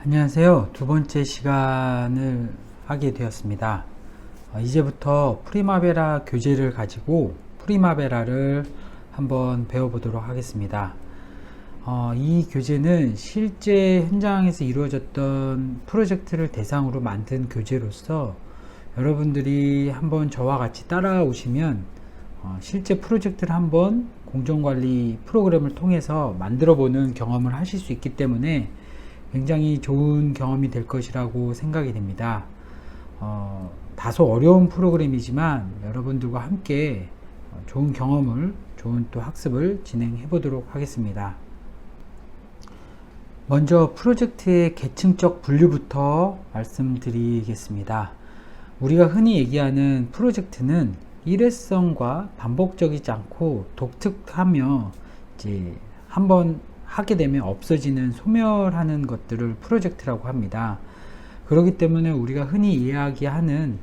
안녕하세요. 두 번째 시간을 하게 되었습니다. 이제부터 프리마베라 교재를 가지고 프리마베라를 한번 배워보도록 하겠습니다. 이 교재는 실제 현장에서 이루어졌던 프로젝트를 대상으로 만든 교재로서 여러분들이 한번 저와 같이 따라오시면 실제 프로젝트를 한번 공정관리 프로그램을 통해서 만들어 보는 경험을 하실 수 있기 때문에 굉장히 좋은 경험이 될 것이라고 생각이 됩니다. 다소 어려운 프로그램이지만 여러분들과 함께 좋은 경험을, 좋은 또 학습을 진행해 보도록 하겠습니다. 먼저 프로젝트의 계층적 분류부터 말씀드리겠습니다. 우리가 흔히 얘기하는 프로젝트는 일회성과 반복적이지 않고 독특하며 이제 한번 하게 되면 없어지는 소멸하는 것들을 프로젝트라고 합니다. 그렇기 때문에 우리가 흔히 이야기하는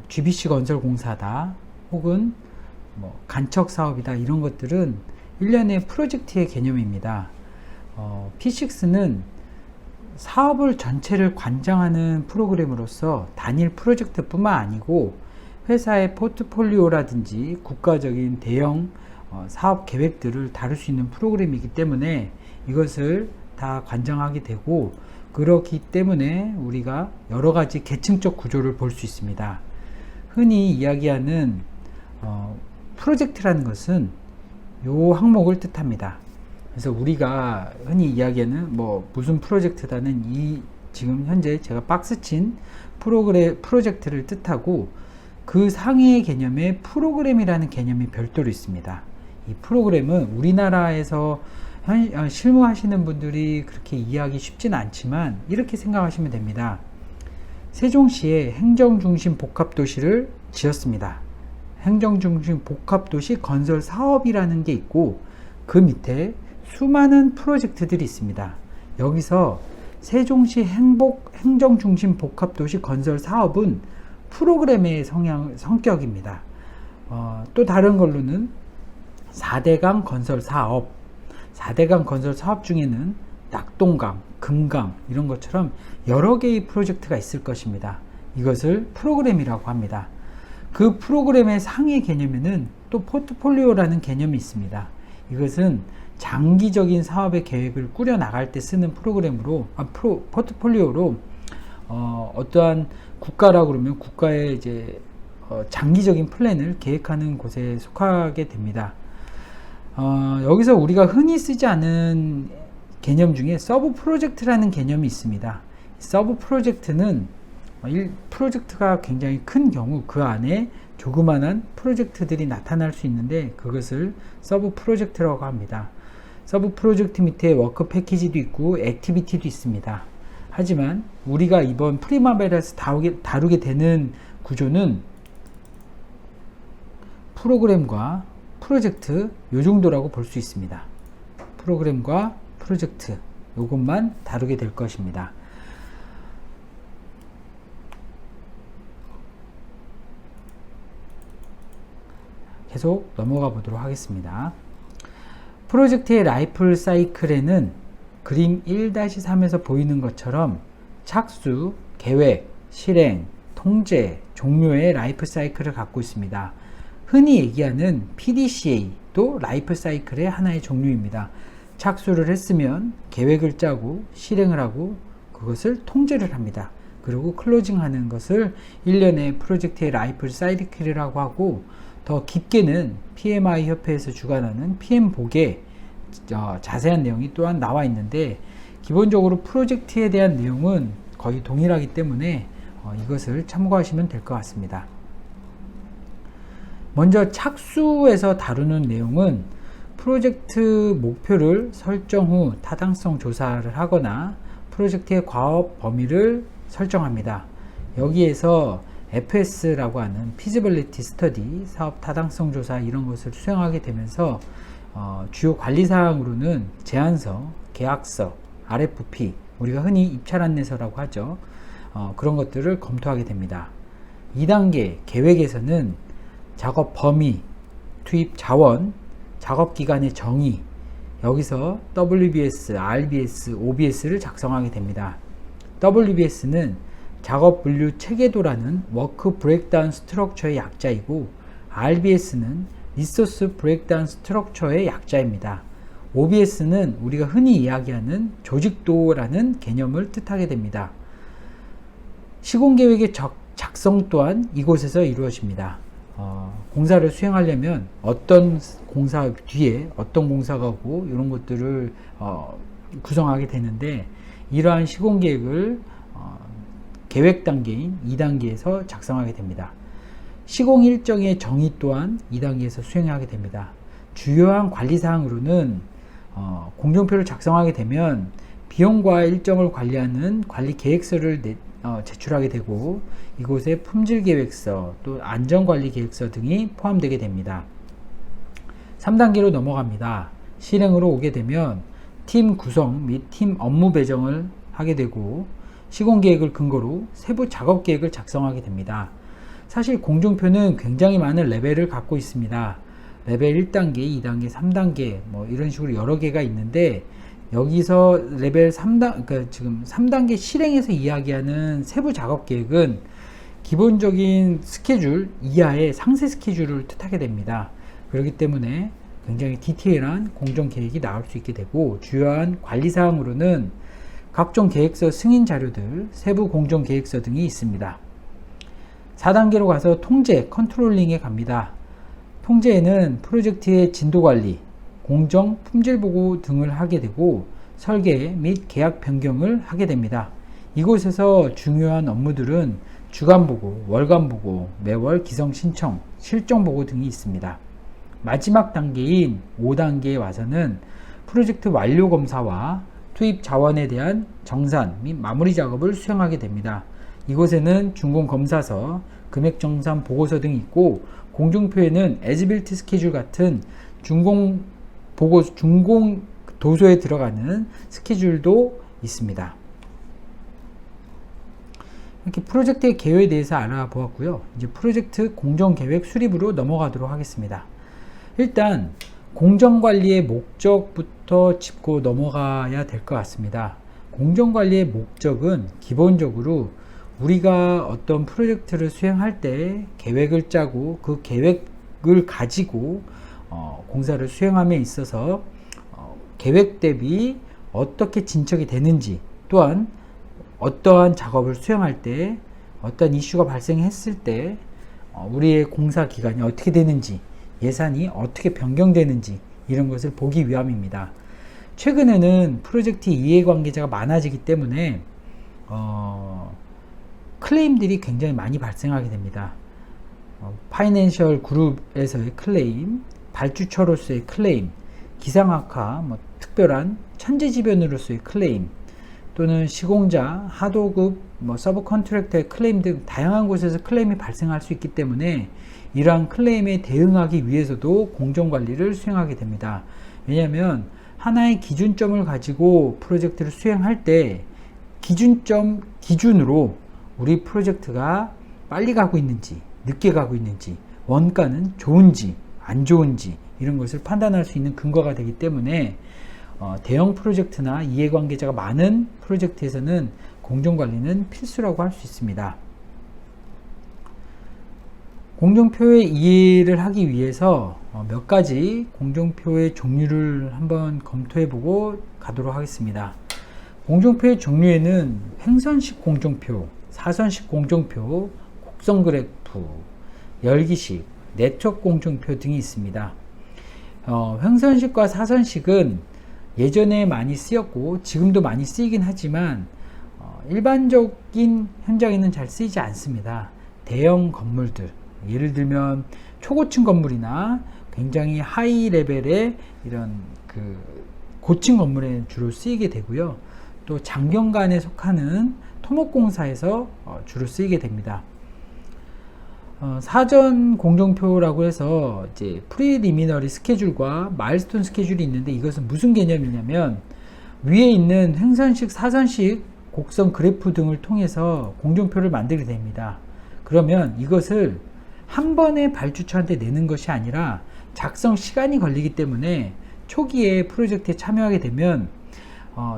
GBC 건설공사다 혹은 간척 사업이다 이런 것들은 일련의 프로젝트의 개념입니다. P6는 사업을 전체를 관장하는 프로그램으로서 단일 프로젝트뿐만 아니고 회사의 포트폴리오라든지 국가적인 대형 사업 계획들을 다룰 수 있는 프로그램이기 때문에 이것을 다 관장하게 되고, 그렇기 때문에 우리가 여러 가지 계층적 구조를 볼 수 있습니다. 흔히 이야기하는 프로젝트라는 것은 이 항목을 뜻합니다. 그래서 우리가 흔히 이야기하는 무슨 프로젝트다는 이 지금 현재 제가 박스친 프로젝트를 뜻하고, 그 상위의 개념에 프로그램이라는 개념이 별도로 있습니다. 이 프로그램은 우리나라에서 실무하시는 분들이 그렇게 이해하기 쉽진 않지만 이렇게 생각하시면 됩니다. 세종시에 행정중심 복합도시를 지었습니다. 행정중심 복합도시 건설 사업이라는 게 있고 그 밑에 수많은 프로젝트들이 있습니다. 여기서 세종시 행정중심 복합도시 건설 사업은 프로그램의 성격입니다. 또 다른 걸로는 4대강 건설 사업, 4대강 건설 사업 중에는 낙동강, 금강 이런 것처럼 여러 개의 프로젝트가 있을 것입니다. 이것을 프로그램이라고 합니다. 그 프로그램의 상위 개념에는 또 포트폴리오라는 개념이 있습니다. 이것은 장기적인 사업의 계획을 꾸려 나갈 때 쓰는 포트폴리오로 어떠한 국가라고 그러면 국가의 이제 장기적인 플랜을 계획하는 곳에 속하게 됩니다. 여기서 우리가 흔히 쓰지 않은 개념 중에 서브 프로젝트라는 개념이 있습니다. 서브 프로젝트는 프로젝트가 굉장히 큰 경우 그 안에 조그만한 프로젝트들이 나타날 수 있는데 그것을 서브 프로젝트라고 합니다. 서브 프로젝트 밑에 워크 패키지도 있고 액티비티도 있습니다. 하지만 우리가 이번 프리마베라에서 다루게 되는 구조는 프로그램과 프로젝트 요 정도라고 볼 수 있습니다. 프로그램과 프로젝트 요것만 다루게 될 것입니다. 계속 넘어가 보도록 하겠습니다. 프로젝트의 라이프 사이클에는 그림 1-3에서 보이는 것처럼 착수, 계획, 실행, 통제, 종료의 라이프 사이클을 갖고 있습니다. 흔히 얘기하는 PDCA도 라이프 사이클의 하나의 종류입니다. 착수를 했으면 계획을 짜고 실행을 하고 그것을 통제를 합니다. 그리고 클로징하는 것을 일련의 프로젝트의 라이프 사이클이라고 하고, 더 깊게는 PMI 협회에서 주관하는 PM복에 자세한 내용이 또한 나와 있는데, 기본적으로 프로젝트에 대한 내용은 거의 동일하기 때문에 이것을 참고하시면 될 것 같습니다. 먼저 착수에서 다루는 내용은 프로젝트 목표를 설정 후 타당성 조사를 하거나 프로젝트의 과업 범위를 설정합니다. 여기에서 FS라고 하는 Feasibility Study, 사업 타당성 조사 이런 것을 수행하게 되면서 주요 관리사항으로는 제안서, 계약서, RFP, 우리가 흔히 입찰안내서라고 하죠. 그런 것들을 검토하게 됩니다. 2단계 계획에서는 작업 범위, 투입 자원, 작업 기간의 정의, 여기서 WBS, RBS, OBS를 작성하게 됩니다. WBS는 작업 분류 체계도라는 워크 브레이크다운 스트럭처의 약자이고, RBS는 리소스 브레이크다운 스트럭처의 약자입니다. OBS는 우리가 흔히 이야기하는 조직도라는 개념을 뜻하게 됩니다. 시공계획의 작성 또한 이곳에서 이루어집니다. 공사를 수행하려면 어떤 공사 뒤에 어떤 공사가 오고 이런 것들을 구성하게 되는데, 이러한 시공계획을 계획 단계인 2단계에서 작성하게 됩니다. 시공 일정의 정의 또한 2단계에서 수행하게 됩니다. 주요한 관리사항으로는 공정표를 작성하게 되면 비용과 일정을 관리하는 관리계획서를 제출하게 되고, 이곳에 품질계획서, 또 안전관리계획서 등이 포함되게 됩니다. 3단계로 넘어갑니다. 실행으로 오게 되면 팀 구성 및 팀 업무 배정을 하게 되고, 시공계획을 근거로 세부 작업계획을 작성하게 됩니다. 사실 공정표는 굉장히 많은 레벨을 갖고 있습니다. 레벨 1단계, 2단계, 3단계 뭐 이런 식으로 여러 개가 있는데, 여기서 레벨 3단, 그러니까 지금 3단계 실행에서 이야기하는 세부 작업 계획은 기본적인 스케줄 이하의 상세 스케줄을 뜻하게 됩니다. 그렇기 때문에 굉장히 디테일한 공정 계획이 나올 수 있게 되고, 주요한 관리 사항으로는 각종 계획서 승인 자료들, 세부 공정 계획서 등이 있습니다. 4단계로 가서 통제, 컨트롤링에 갑니다. 통제에는 프로젝트의 진도 관리, 공정, 품질 보고 등을 하게 되고, 설계 및 계약 변경을 하게 됩니다. 이곳에서 중요한 업무들은 주간 보고, 월간 보고, 매월 기성 신청, 실정 보고 등이 있습니다. 마지막 단계인 5단계에 와서는 프로젝트 완료 검사와 투입 자원에 대한 정산 및 마무리 작업을 수행하게 됩니다. 이곳에는 준공 검사서, 금액 정산 보고서 등이 있고, 공정표에는 에즈빌트 스케줄 같은 준공 도서에 들어가는 스케줄도 있습니다. 이렇게 프로젝트의 개요에 대해서 알아보았고요. 이제 프로젝트 공정계획 수립으로 넘어가도록 하겠습니다. 일단 공정관리의 목적부터 짚고 넘어가야 될 것 같습니다. 공정관리의 목적은 기본적으로 우리가 어떤 프로젝트를 수행할 때 계획을 짜고, 그 계획을 가지고 공사를 수행함에 있어서 계획 대비 어떻게 진척이 되는지, 또한 어떠한 작업을 수행할 때 어떤 이슈가 발생했을 때 우리의 공사 기간이 어떻게 되는지, 예산이 어떻게 변경되는지, 이런 것을 보기 위함입니다. 최근에는 프로젝트 이해관계자가 많아지기 때문에 클레임들이 굉장히 많이 발생하게 됩니다. 파이낸셜 그룹에서의 클레임, 발주처로서의 클레임, 기상악화, 특별한 천재지변으로서의 클레임, 또는 시공자, 하도급, 서브 컨트랙터의 클레임 등 다양한 곳에서 클레임이 발생할 수 있기 때문에 이러한 클레임에 대응하기 위해서도 공정관리를 수행하게 됩니다. 왜냐하면 하나의 기준점을 가지고 프로젝트를 수행할 때 기준으로 우리 프로젝트가 빨리 가고 있는지, 늦게 가고 있는지, 원가는 좋은지, 안 좋은지, 이런 것을 판단할 수 있는 근거가 되기 때문에 대형 프로젝트나 이해관계자가 많은 프로젝트에서는 공정관리는 필수라고 할 수 있습니다. 공정표의 이해를 하기 위해서 몇 가지 공정표의 종류를 한번 검토해보고 가도록 하겠습니다. 공정표의 종류에는 횡선식 공정표, 사선식 공정표, 곡선 그래프, 열기식, 네트워크 공정표 등이 있습니다. 횡선식과 사선식은 예전에 많이 쓰였고 지금도 많이 쓰이긴 하지만 일반적인 현장에는 잘 쓰이지 않습니다. 대형 건물들, 예를 들면 초고층 건물이나 굉장히 하이 레벨의 이런 고층 건물에 주로 쓰이게 되고요. 또 장경관에 속하는 토목공사에서 주로 쓰이게 됩니다. 사전 공정표라고 해서 이제 프리리미너리 스케줄과 마일스톤 스케줄이 있는데, 이것은 무슨 개념이냐면 위에 있는 횡선식, 사선식 곡선 그래프 등을 통해서 공정표를 만들게 됩니다. 그러면 이것을 한 번에 발주처한테 내는 것이 아니라 작성 시간이 걸리기 때문에 초기에 프로젝트에 참여하게 되면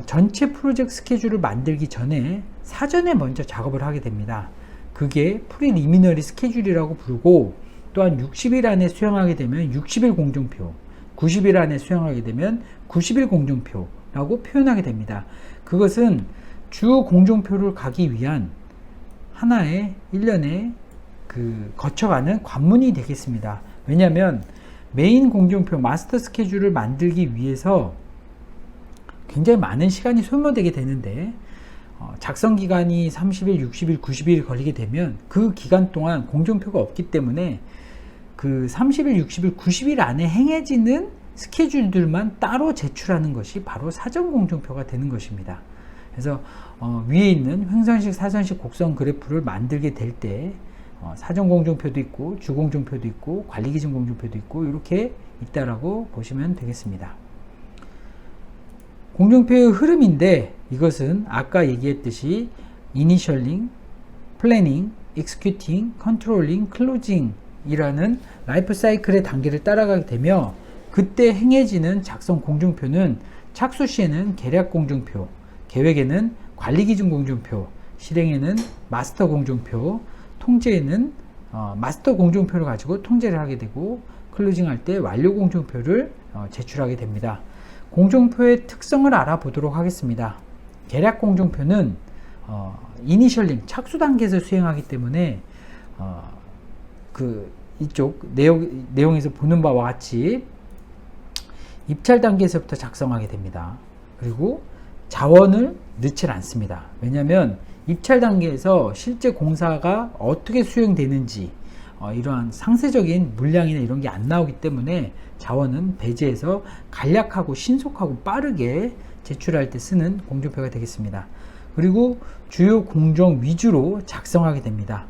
전체 프로젝트 스케줄을 만들기 전에 사전에 먼저 작업을 하게 됩니다. 그게 프리리미너리 스케줄이라고 부르고, 또한 60일 안에 수행하게 되면 60일 공정표, 90일 안에 수행하게 되면 90일 공정표라고 표현하게 됩니다. 그것은 주 공정표를 가기 위한 하나의 1년에 거쳐가는 관문이 되겠습니다. 왜냐하면 메인 공정표 마스터 스케줄을 만들기 위해서 굉장히 많은 시간이 소모되게 되는데, 작성 기간이 30일, 60일, 90일 걸리게 되면 그 기간 동안 공정표가 없기 때문에 그 30일, 60일, 90일 안에 행해지는 스케줄들만 따로 제출하는 것이 바로 사전 공정표가 되는 것입니다. 그래서 위에 있는 횡선식, 사선식 곡선 그래프를 만들게 될 때 사전 공정표도 있고 주 공정표도 있고 관리 기준 공정표도 있고 이렇게 있다라고 보시면 되겠습니다. 공정표의 흐름인데, 이것은 아까 얘기했듯이 이니셜링, 플래닝, executing, controlling, closing 이라는 라이프 사이클의 단계를 따라가게 되며, 그때 행해지는 작성 공정표는 착수 시에는 계략 공정표, 계획에는 관리 기준 공정표, 실행에는 마스터 공정표, 통제에는 마스터 공정표를 가지고 통제를 하게 되고, 클로징 할 때 완료 공정표를 제출하게 됩니다. 공정표의 특성을 알아보도록 하겠습니다. 계략 공정표는 이니셜링, 착수 단계에서 수행하기 때문에 이쪽 내용에서 보는 바와 같이 입찰 단계에서부터 작성하게 됩니다. 그리고 자원을 넣지 않습니다. 왜냐하면 입찰 단계에서 실제 공사가 어떻게 수행되는지 이러한 상세적인 물량이나 이런 게 안 나오기 때문에 자원은 배제해서 간략하고 신속하고 빠르게 제출할 때 쓰는 공정표가 되겠습니다. 그리고 주요 공정 위주로 작성하게 됩니다.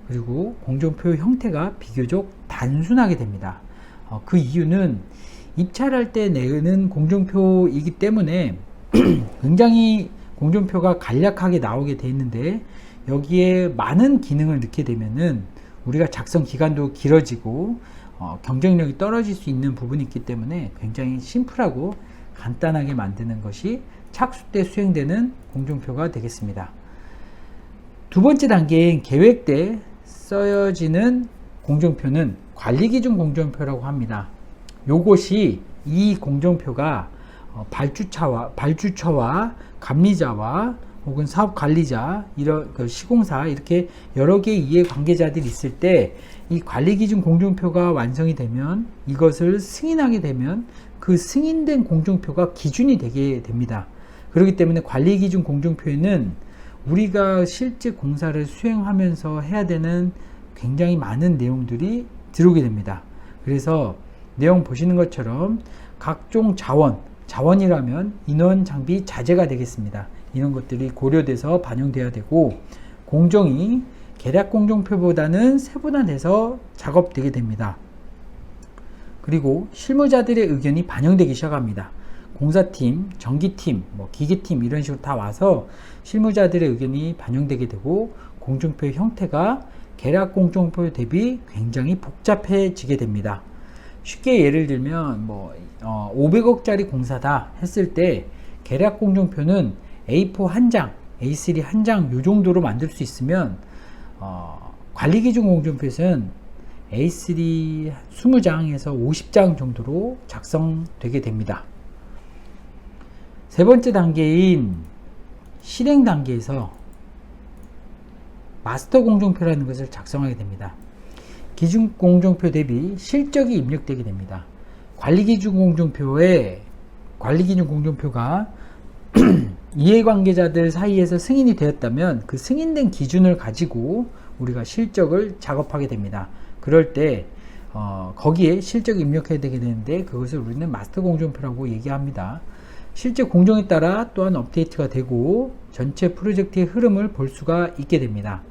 그리고 공정표 형태가 비교적 단순하게 됩니다. 그 이유는 입찰할 때 내는 공정표이기 때문에 굉장히 공정표가 간략하게 나오게 되어 있는데, 여기에 많은 기능을 넣게 되면은 우리가 작성 기간도 길어지고 경쟁력이 떨어질 수 있는 부분이 있기 때문에 굉장히 심플하고 간단하게 만드는 것이 착수 때 수행되는 공정표가 되겠습니다. 두 번째 단계인 계획 때 써여지는 공정표는 관리기준 공정표라고 합니다. 요것이 이 공정표가 발주처와 감리자와 혹은 사업관리자, 이런 시공사, 이렇게 여러 개의 이해관계자들이 있을 때 이 관리기준 공정표가 완성이 되면, 이것을 승인하게 되면 그 승인된 공정표가 기준이 되게 됩니다. 그렇기 때문에 관리기준 공정표에는 우리가 실제 공사를 수행하면서 해야 되는 굉장히 많은 내용들이 들어오게 됩니다. 그래서 내용 보시는 것처럼 각종 자원이라면 인원, 장비, 자재가 되겠습니다. 이런 것들이 고려돼서 반영돼야 되고, 공정이 계략 공정표보다는 세분화돼서 작업되게 됩니다. 그리고 실무자들의 의견이 반영되기 시작합니다. 공사팀, 전기팀, 기계팀 이런 식으로 다 와서 실무자들의 의견이 반영되게 되고, 공정표의 형태가 계략 공정표 대비 굉장히 복잡해지게 됩니다. 쉽게 예를 들면 500억짜리 공사다 했을 때 계략 공정표는 A4 한 장, A3 한 장 요 정도로 만들 수 있으면 관리기준 공정표에서는 A3 20장에서 50장 정도로 작성되게 됩니다. 세 번째 단계인 실행 단계에서 마스터 공정표라는 것을 작성하게 됩니다. 기준 공정표 대비 실적이 입력되게 됩니다. 관리기준 공정표가 이해관계자들 사이에서 승인이 되었다면 그 승인된 기준을 가지고 우리가 실적을 작업하게 됩니다. 그럴 때 거기에 실적이 입력해야 되게 되는데, 그것을 우리는 마스터 공정표라고 얘기합니다. 실제 공정에 따라 또한 업데이트가 되고 전체 프로젝트의 흐름을 볼 수가 있게 됩니다.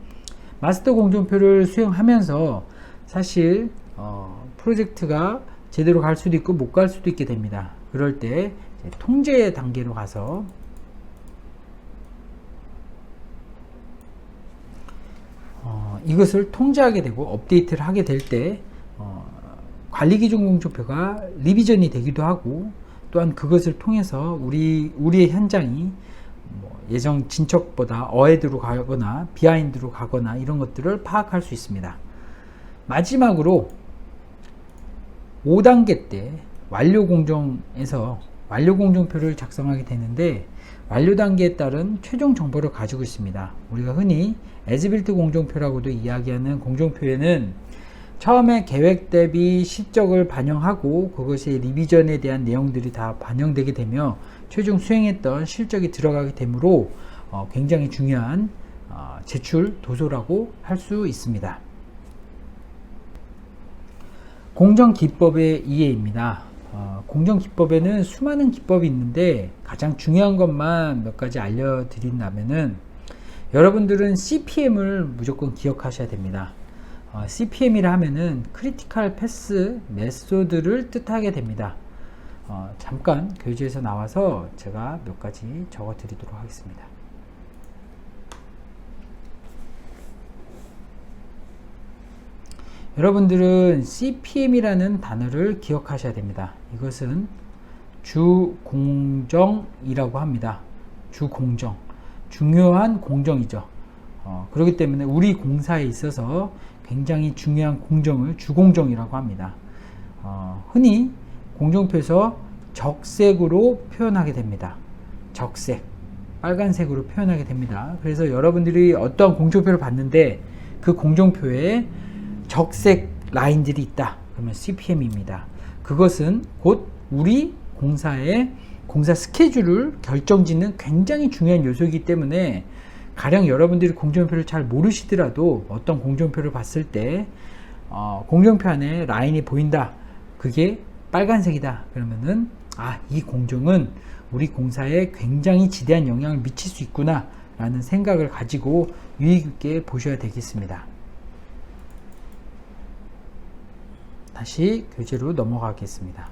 마스터 공정표를 수행하면서 사실 프로젝트가 제대로 갈 수도 있고 못 갈 수도 있게 됩니다. 그럴 때 통제 단계로 가서 이것을 통제하게 되고 업데이트를 하게 될 때 관리기준 공정표가 리비전이 되기도 하고, 또한 그것을 통해서 우리의 현장이 예정 진척보다 어헤드로 가거나 비하인드로 가거나 이런 것들을 파악할 수 있습니다. 마지막으로 5단계 때 완료 공정에서 완료 공정표를 작성하게 되는데, 완료 단계에 따른 최종 정보를 가지고 있습니다. 우리가 흔히 에즈빌트 공정표라고도 이야기하는 공정표에는 처음에 계획 대비 실적을 반영하고 그것이 리비전에 대한 내용들이 다 반영되게 되며 최종 수행했던 실적이 들어가게 되므로 굉장히 중요한 제출 도서라고 할 수 있습니다. 공정기법의 이해입니다. 공정기법에는 수많은 기법이 있는데 가장 중요한 것만 몇 가지 알려드린다면은, 여러분들은 CPM을 무조건 기억하셔야 됩니다. CPM이라 하면은 크리티컬 패스 메소드를 뜻하게 됩니다. 잠깐 교재에서 나와서 제가 몇 가지 적어 드리도록 하겠습니다. 여러분들은 CPM이라는 단어를 기억하셔야 됩니다. 이것은 주공정이라고 합니다. 주공정, 중요한 공정이죠. 그렇기 때문에 우리 공사에 있어서 굉장히 중요한 공정을 주공정이라고 합니다. 흔히 공정표에서 적색으로 표현하게 됩니다. 적색, 빨간색으로 표현하게 됩니다. 그래서 여러분들이 어떠한 공정표를 봤는데 그 공정표에 적색 라인들이 있다, 그러면 CPM입니다. 그것은 곧 우리 공사의 공사 스케줄을 결정짓는 굉장히 중요한 요소이기 때문에, 가령 여러분들이 공정표를 잘 모르시더라도 어떤 공정표를 봤을 때 공정표 안에 라인이 보인다, 그게 빨간색이다, 그러면은 이 공정은 우리 공사에 굉장히 지대한 영향을 미칠 수 있구나 라는 생각을 가지고 유의 깊게 보셔야 되겠습니다. 다시 교재로 넘어가겠습니다.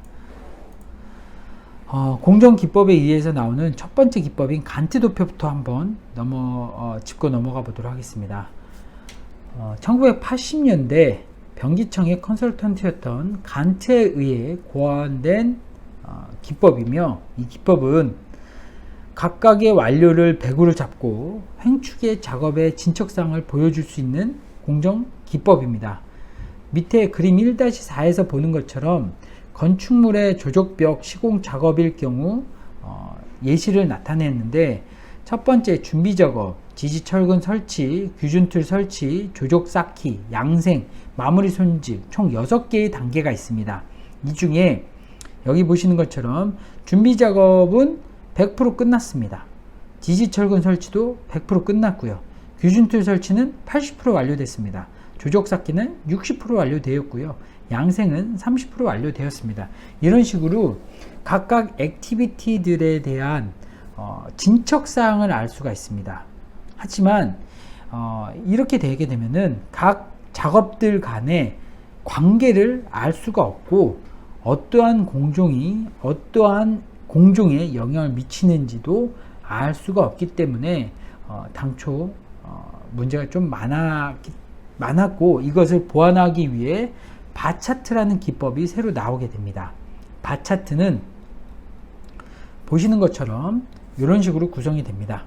공정기법에 의해서 나오는 첫 번째 기법인 간트 도표부터 한번 짚고 넘어가 보도록 하겠습니다. 1980년대 변기청의 컨설턴트였던 간트에 의해 고안된 기법이며, 이 기법은 각각의 완료를 배구를 잡고 횡축의 작업의 진척상을 보여줄 수 있는 공정 기법입니다. 밑에 그림 1-4에서 보는 것처럼 건축물의 조적벽 시공 작업일 경우 예시를 나타냈는데, 첫 번째 준비 작업, 지지철근 설치, 규준틀 설치, 조적 쌓기, 양생, 마무리 손질, 총 6개의 단계가 있습니다. 이 중에 여기 보시는 것처럼 준비 작업은 100% 끝났습니다. 지지철근 설치도 100% 끝났고요. 규준틀 설치는 80% 완료됐습니다. 조적 쌓기는 60% 완료되었고요. 양생은 30% 완료되었습니다. 이런 식으로 각각 액티비티들에 대한 진척사항을 알 수가 있습니다. 하지만 이렇게 되게 되면은 각 작업들 간의 관계를 알 수가 없고, 어떠한 공종이 어떠한 공종에 영향을 미치는지도 알 수가 없기 때문에 당초 문제가 좀 많았고, 이것을 보완하기 위해 바차트라는 기법이 새로 나오게 됩니다. 바차트는 보시는 것처럼 이런 식으로 구성이 됩니다.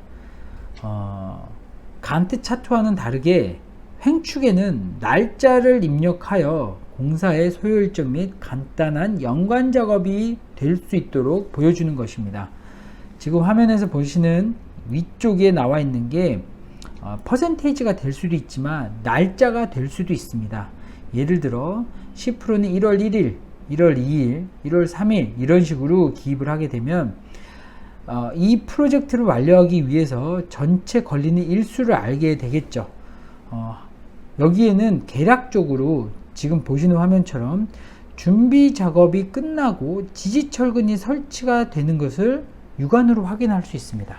간트 차트와는 다르게 횡축에는 날짜를 입력하여 공사의 소요 일정 및 간단한 연관 작업이 될 수 있도록 보여주는 것입니다. 지금 화면에서 보시는 위쪽에 나와 있는 게 퍼센테이지가 될 수도 있지만 날짜가 될 수도 있습니다. 예를 들어 10%는 1월 1일, 1월 2일, 1월 3일 이런 식으로 기입을 하게 되면 이 프로젝트를 완료하기 위해서 전체 걸리는 일수를 알게 되겠죠. 여기에는 대략적으로 지금 보시는 화면처럼 준비 작업이 끝나고 지지철근이 설치가 되는 것을 육안으로 확인할 수 있습니다.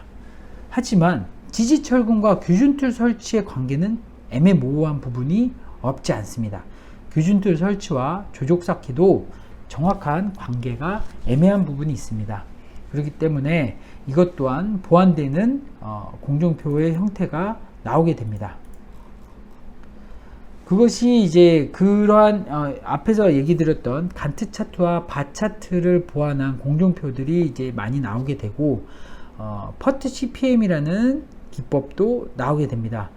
하지만 지지철근과 규준틀 설치의 관계는 애매모호한 부분이 없지 않습니다. 규준틀 설치와 조적 쌓기도 정확한 관계가 애매한 부분이 있습니다. 그렇기 때문에 이것 또한 보완되는 공정표의 형태가 나오게 됩니다. 그것이 이제 그러한 앞에서 얘기 드렸던 간트 차트와 바 차트를 보완한 공종표들이 이제 많이 나오게 되고 퍼트 CPM이라는 기법도 나오게 됩니다.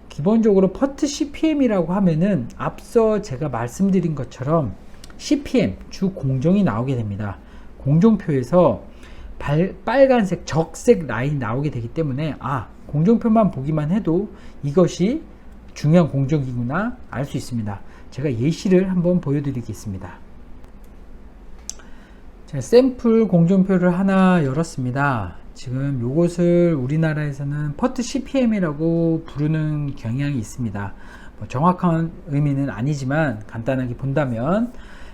기본적으로 퍼트 CPM이라고 하면은 앞서 제가 말씀드린 것처럼 CPM 주 공정이 나오게 됩니다. 공정표에서 빨간색 적색 라인이 나오게 되기 때문에 공정표만 보기만 해도 이것이 중요한 공정이구나 알 수 있습니다. 제가 예시를 한번 보여드리겠습니다. 자, 샘플 공정표를 하나 열었습니다. 지금 이것을 우리나라에서는 퍼트 CPM이라고 부르는 경향이 있습니다. 정확한 의미는 아니지만 간단하게 본다면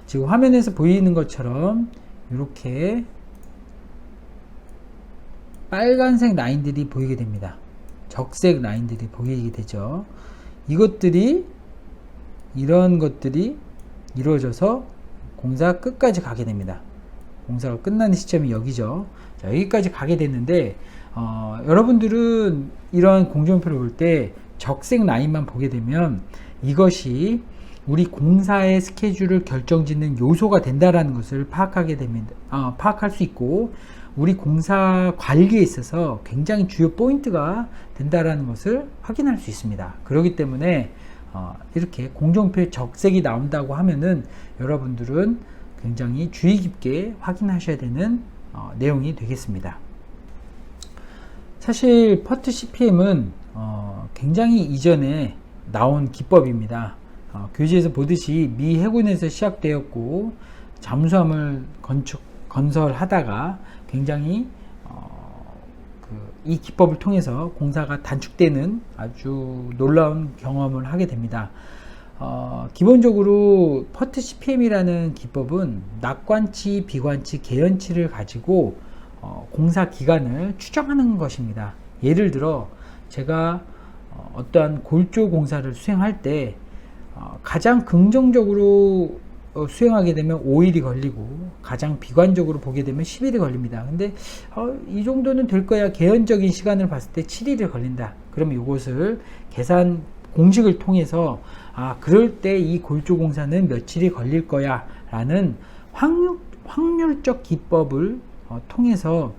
지금 화면에서 보이는 것처럼 이렇게 빨간색 라인들이 보이게 됩니다. 적색 라인들이 보이게 되죠. 이런 것들이 이루어져서 공사 끝까지 가게 됩니다. 공사가 끝나는 시점이 여기죠. 자, 여기까지 가게 됐는데 여러분들은 이런 공정표를 볼 때 적색 라인만 보게 되면 이것이 우리 공사의 스케줄을 결정짓는 요소가 된다라는 것을 파악할 수 있고 우리 공사 관리에 있어서 굉장히 주요 포인트가 된다라는 것을 확인할 수 있습니다. 그렇기 때문에 이렇게 공정표에 적색이 나온다고 하면은 여러분들은 굉장히 주의 깊게 확인하셔야 되는 내용이 되겠습니다. 사실 퍼트 CPM은 굉장히 이전에 나온 기법입니다. 교재에서 보듯이 미 해군에서 시작되었고 잠수함을 건설하다가 굉장히 이 기법을 통해서 공사가 단축되는 아주 놀라운 경험을 하게 됩니다. 기본적으로 퍼트 CPM이라는 기법은 낙관치, 비관치, 개연치를 가지고 공사 기간을 추정하는 것입니다. 예를 들어 제가 어떠한 골조 공사를 수행할 때 가장 긍정적으로 수행하게 되면 5일이 걸리고 가장 비관적으로 보게 되면 10일이 걸립니다. 근데 이 정도는 될 거야. 개연적인 시간을 봤을 때 7일이 걸린다. 그러면 이것을 계산 공식을 통해서 그럴 때 이 골조 공사는 며칠이 걸릴 거야 라는 확률적 기법을 통해서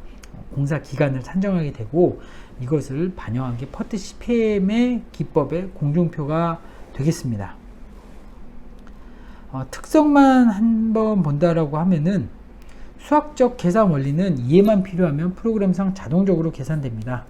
공사 기간을 산정하게 되고 이것을 반영한 게 퍼트 CPM의 기법의 공정표가 되겠습니다. 특성만 한번 본다라고 하면은 수학적 계산 원리는 이해만 필요하면 프로그램상 자동적으로 계산됩니다.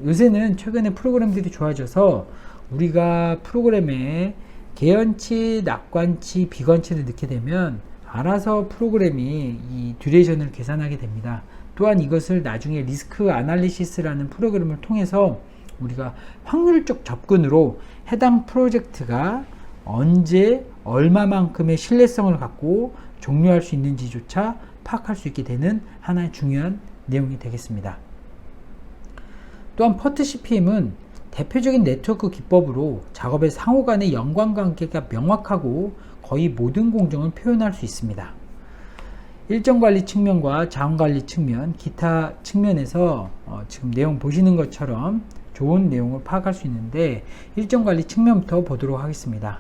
요새는 최근에 프로그램들이 좋아져서 우리가 프로그램에 개연치, 낙관치, 비관치를 넣게 되면 알아서 프로그램이 이 듀레이션을 계산하게 됩니다. 또한 이것을 나중에 리스크 아날리시스라는 프로그램을 통해서 우리가 확률적 접근으로 해당 프로젝트가 언제 얼마만큼의 신뢰성을 갖고 종료할 수 있는지조차 파악할 수 있게 되는 하나의 중요한 내용이 되겠습니다. 또한 퍼트 CPM은 대표적인 네트워크 기법으로 작업의 상호 간의 연관관계가 명확하고 거의 모든 공정을 표현할 수 있습니다. 일정관리 측면과 자원관리 측면, 기타 측면에서 지금 내용 보시는 것처럼 좋은 내용을 파악할 수 있는데 일정관리 측면부터 보도록 하겠습니다.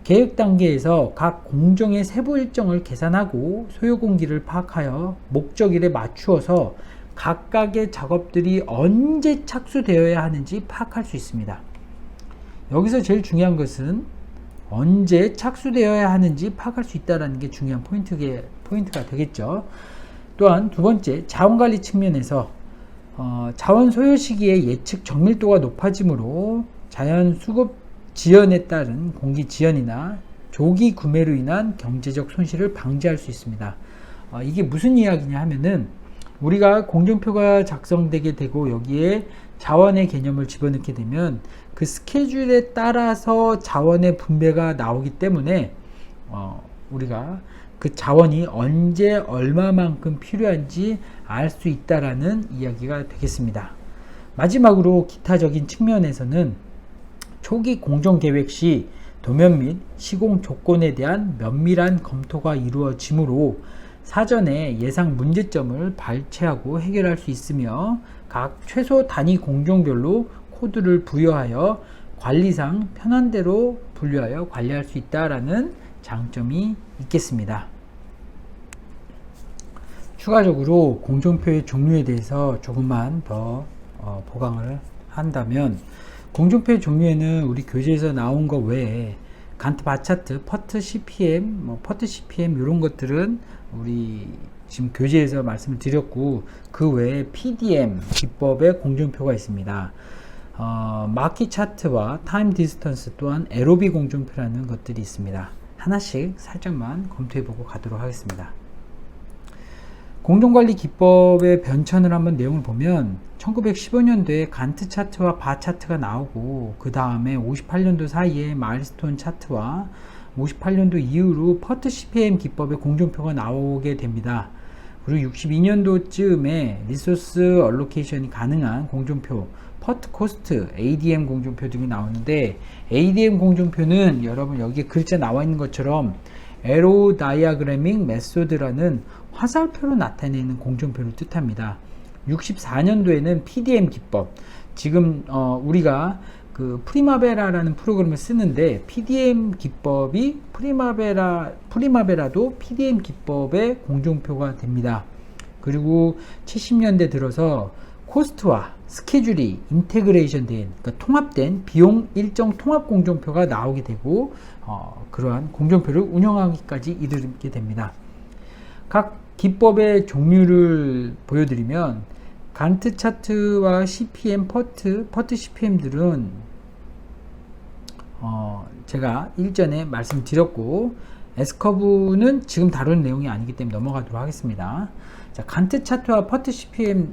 계획 단계에서 각 공정의 세부 일정을 계산하고 소요공기를 파악하여 목적일에 맞추어서 각각의 작업들이 언제 착수되어야 하는지 파악할 수 있습니다. 여기서 제일 중요한 것은 언제 착수되어야 하는지 파악할 수 있다는 게 중요한 포인트가 되겠죠. 또한 두 번째, 자원관리 측면에서 자원 소요 시기의 예측 정밀도가 높아지므로 자연 수급 지연에 따른 공기 지연이나 조기 구매로 인한 경제적 손실을 방지할 수 있습니다. 이게 무슨 이야기냐 하면은 우리가 공정표가 작성되게 되고 여기에 자원의 개념을 집어넣게 되면 그 스케줄에 따라서 자원의 분배가 나오기 때문에 우리가 그 자원이 언제 얼마만큼 필요한지 알 수 있다라는 이야기가 되겠습니다. 마지막으로 기타적인 측면에서는 초기 공정 계획 시 도면 및 시공 조건에 대한 면밀한 검토가 이루어지므로 사전에 예상 문제점을 발췌하고 해결할 수 있으며 각 최소 단위 공정별로 코드를 부여하여 관리상 편한 대로 분류하여 관리할 수 있다라는 장점이 있겠습니다. 추가적으로 공종표의 종류에 대해서 조금만 더 보강을 한다면, 공종표의 종류에는 우리 교재에서 나온 것 외에 간트 바차트, 퍼트 CPM, 퍼트 CPM 이런 것들은 우리 지금 교재에서 말씀을 드렸고, 그 외에 PDM 기법의 공종표가 있습니다. 마키 차트와 타임 디스턴스 또한 LOB 공종표라는 것들이 있습니다. 하나씩 살짝만 검토해보고 가도록 하겠습니다. 공정관리 기법의 변천을 한번 내용을 보면 1915년도에 간트 차트와 바 차트가 나오고, 그 다음에 58년도 사이에 마일스톤 차트와 58년도 이후로 퍼트 CPM 기법의 공종표가 나오게 됩니다. 그리고 62년도쯤에 리소스 얼로케이션이 가능한 공종표, 퍼트 코스트, ADM 공종표 등이 나오는데, ADM 공종표는 여러분 여기에 글자 나와 있는 것처럼 에로 다이아그래밍 메소드라는 화살표로 나타내는 공종표를 뜻합니다. 64년도에는 PDM 기법, 지금 우리가 그 프리마베라라는 프로그램을 쓰는데, PDM 기법이 프리마베라도 PDM 기법의 공종표가 됩니다. 그리고 70년대 들어서 코스트와 스케줄이 인테그레이션 된, 그러니까 통합된 비용 일정 통합 공종표가 나오게 되고, 그러한 공종표를 운영하기까지 이르게 됩니다. 각 기법의 종류를 보여드리면, 간트 차트와 CPM, 퍼트 CPM들은 제가 일전에 말씀드렸고, S커브는 지금 다루는 내용이 아니기 때문에 넘어가도록 하겠습니다. 자, 간트 차트와 퍼트 CPM